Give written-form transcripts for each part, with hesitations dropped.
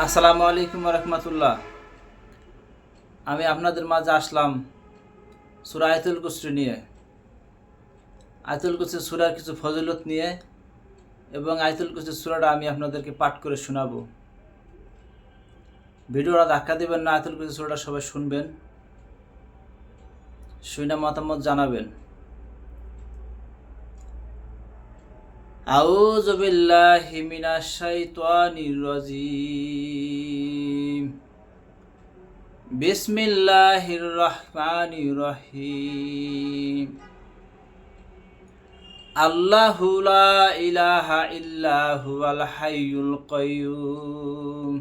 আসসালামু আলাইকুম রহমতুল্লাহ। আমি আপনাদের মাঝে আসলাম সূরা আয়াতুল কুরসি নিয়ে। আয়াতুল কুরসি সূরার কিছু ফজিলত নিয়ে এবং আয়াতুল কুরসি সূরাটা আমি আপনাদেরকে পাঠ করে শোনাবো। ভিডিওটা ধাক্কা দিবেন না, আয়াতুল কুরসি সূরাটা সবাই শুনবেন, শুনে মতামত জানাবেন। আউযু বিল্লাহি মিনাশ শাইতানির রাজিম। বিসমিল্লাহির রহমানির রহিম। আল্লাহু লা ইলাহা ইল্লা হুয়াল হাইয়ুল কাইয়্যুম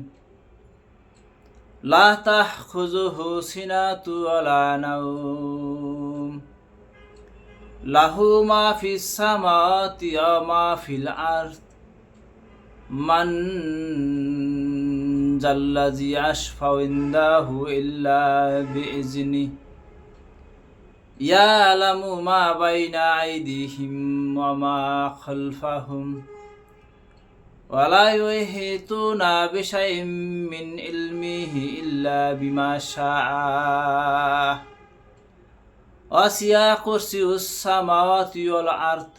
লা তাখুযুহু সিনাতু ওয়ালা নাওম লাহু মা ফিস সামাওয়াতি ওয়া মা ফিল আরদ মান জাল্লাযী আশফাউ ইনদাহু ইল্লা বিইজনিহি ইয়ালামু মা বাইনা আইদিহিম ওয়া মা খালফাহুম ওয়া লা ইউহিতুনা বিশাইইম মিন ইলমিহি ইল্লা বিমা শাআ ওয়াসিয়া কুরসিয়ুস সামাওয়াতি ওয়াল আরদ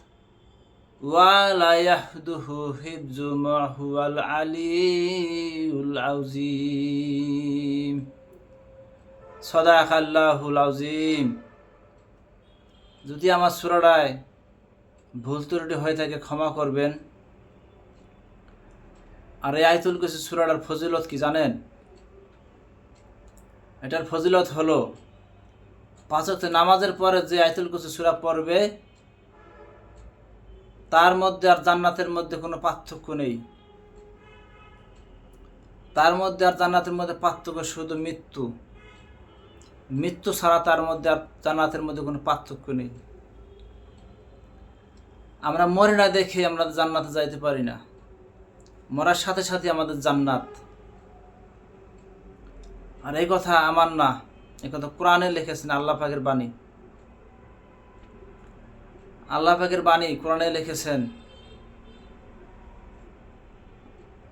ওয়া লা ইয়াহদুহু হিফযুহুমা হুয়াল আলিয়্যুল আযীম। সাদাকাল্লাহুল আযীম। যদি আমার সূরাটায় ভুল ত্রুটি হয়ে থাকে ক্ষমা করবেন। আর এই আয়াতুল কুরসি সূরাটার ফজিলত কি জানেন? এটার ফজিলত হলো 5 ওয়াক্ত নামাজের পরে যে আয়াতুল কুরসি সূরা পড়বে তার মধ্যে আর জান্নাতের মধ্যে কোনো পার্থক্য নেই। তার মধ্যে আর জান্নাতের মধ্যে পার্থক্য শুধু মৃত্যু। মৃত্যু ছাড়া তার মধ্যে আর জান্নাতের মধ্যে কোনো পার্থক্য নেই। আমরা মরি না দেখে আমরা জান্নাতে যাইতে পারি না। মরার সাথে সাথে আমাদের জান্নাত। আর এই কথা আমার না, এই কথা কোরআনে লিখেছেন আল্লাহ পাকের বাণী। আল্লাহ পাকের বাণী কোরআনে লিখেছেন,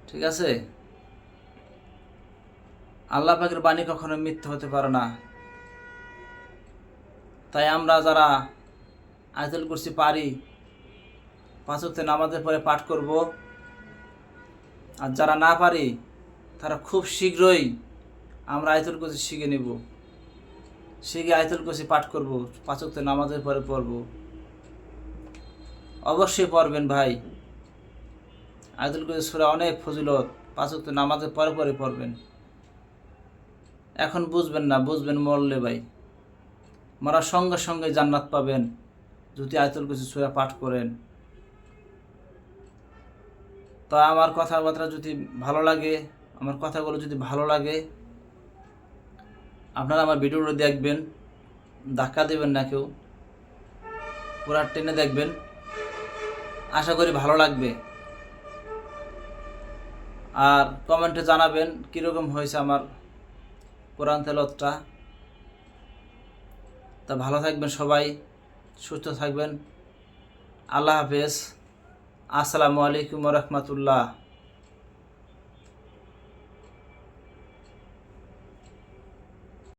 ঠিক আছে? আল্লাহ পাকের বাণী কখনো মিথ্যা হতে পারে না। তাই আমরা যারা আয়াতুল কুরসি পারি 5 ওয়াক্ত নামাজের পরে পাঠ করব। আর যারা না পারি তারা খুব শীঘ্রই আমরা আয়াতুল কুরসি শিখে নেব, শিখে আয়াতুল কুরসি পাঠ করব, 5 ওয়াক্ত নামাজের পরে পড়ব। অবশ্যই পড়বেন ভাই। আয়াতুল কুরসি সূরা অনেক ফজিলত, 5 ওয়াক্ত নামাজের পরে পরে পড়বেন। এখন বুঝবেন না, বুঝবেন মরলে ভাই। মরার সঙ্গে সঙ্গে জান্নাত পাবেন যদি আয়াতুল কুরসি সূরা পাঠ করেন। তা আমার কথাবার্তা যদি ভালো লাগে, আমার কথাগুলো যদি ভালো লাগে, আপনারা আমার ভিডিওগুলো দেখবেন, ধাক্কা দেবেন না কেউ, পুরা টেনে দেখবেন। আশা করি ভালো লাগবে। আর কমেন্টে জানাবেন কীরকম হয়েছে আমার কোরআন তেলাওয়াতটা। তা ভালো থাকবেন সবাই, সুস্থ থাকবেন। আল্লাহ হাফেজ। আসসালামু আলাইকুম রহমতুল্লাহ।